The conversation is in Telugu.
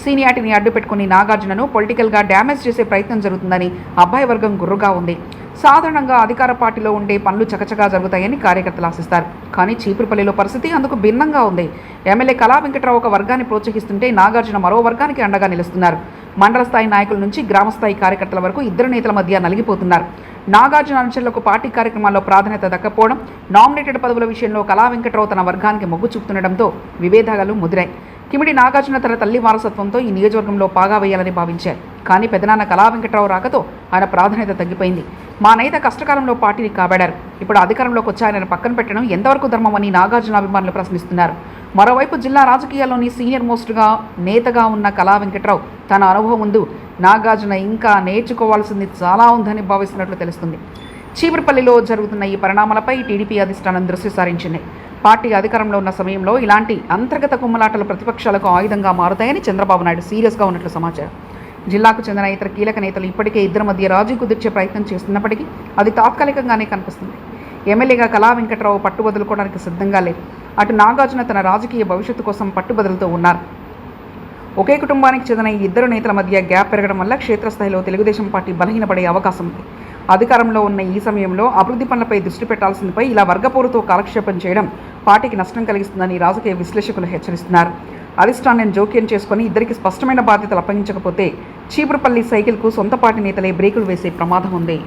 సీనియారిటీని అడ్డుపెట్టుకుని నాగార్జునను పొలిటికల్గా డ్యామేజ్ చేసే ప్రయత్నం జరుగుతుందని అబ్బాయి వర్గం గుర్రుగా ఉంది. సాధారణంగా అధికార పార్టీలో ఉండే పనులు చకచకా జరుగుతాయని కార్యకర్తలు ఆశిస్తారు. కానీ చీపురుపల్లిలో పరిస్థితి అందుకు భిన్నంగా ఉంది. ఎమ్మెల్యే కళా వెంకట్రావు ఒక వర్గాన్ని ప్రోత్సహిస్తుంటే నాగార్జున మరో వర్గానికి అండగా నిలుస్తున్నారు. మండల స్థాయి నాయకుల నుంచి గ్రామస్థాయి కార్యకర్తల వరకు ఇద్దరు నేతల మధ్య నలిగిపోతున్నారు. నాగార్జున అనుచరులకు పార్టీ కార్యక్రమాల్లో ప్రాధాన్యత దక్కపోవడం, నామినేటెడ్ పదవుల విషయంలో కళా వెంకట్రావు తన వర్గానికి మొగ్గు చూపుతుండటంతో విభేదాలు ముదిరాయి. కిమిడి నాగార్జున తన తల్లి వారసత్వంతో ఈ నియోజకవర్గంలో పాగా వేయాలని భావించారు. కానీ పెదనాన్న కళా వెంకట్రావు రాకతో ఆయన ప్రాధాన్యత తగ్గిపోయింది. మా నేత కష్టకాలంలో పార్టీని కాబడారు. ఇప్పుడు అధికారంలోకి వచ్చి ఆయనను పక్కన పెట్టడం ఎంతవరకు ధర్మమని నాగార్జున అభిమానులు ప్రశ్నిస్తున్నారు. మరోవైపు జిల్లా రాజకీయాల్లోని సీనియర్ మోస్ట్గా నేతగా ఉన్న కళా వెంకట్రావు తన అనుభవం ముందు నాగార్జున ఇంకా నేర్చుకోవాల్సింది చాలా ఉందని భావిస్తున్నట్లు తెలుస్తుంది. చీపురుపల్లిలో జరుగుతున్న ఈ పరిణామాలపై టీడీపీ అధిష్టానం దృష్టి సారించింది. పార్టీ అధికారంలో ఉన్న సమయంలో ఇలాంటి అంతర్గత కుమ్మలాటలు ప్రతిపక్షాలకు ఆయుధంగా మారుతాయని చంద్రబాబు నాయుడు సీరియస్గా ఉన్నట్లు సమాచారం. జిల్లాకు చెందిన ఇతర కీలక నేతలు ఇప్పటికే ఇద్దరి మధ్య రాజీ కుదిర్చే ప్రయత్నం చేస్తున్నప్పటికీ అది తాత్కాలికంగానే కనిపిస్తుంది. ఎమ్మెల్యేగా కళా వెంకట్రావు పట్టు వదులుకోవడానికి సిద్ధంగా లేదు. అటు నాగార్జున తన రాజకీయ భవిష్యత్తు కోసం పట్టుబదులుతూ ఉన్నారు. ఒకే కుటుంబానికి చెందిన ఈ ఇద్దరు నేతల మధ్య గ్యాప్ పెరగడం వల్ల క్షేత్రస్థాయిలో తెలుగుదేశం పార్టీ బలహీనపడే అవకాశం ఉంది. అధికారంలో ఉన్న ఈ సమయంలో అభివృద్ధి పనులపై దృష్టి పెట్టాల్సిందిపై ఇలా వర్గపోరుతో కాలక్షేపం చేయడం పార్టీకి నష్టం కలిగిస్తుందని రాజకీయ విశ్లేషకులు హెచ్చరిస్తున్నారు. అధిష్టానం జోక్యం చేసుకుని ఇద్దరికి స్పష్టమైన బాధ్యతలు అప్పగించకపోతే చీపురుపల్లి సైకిల్కు సొంత పార్టీ నేతలే బ్రేకులు వేసే ప్రమాదం ఉంది.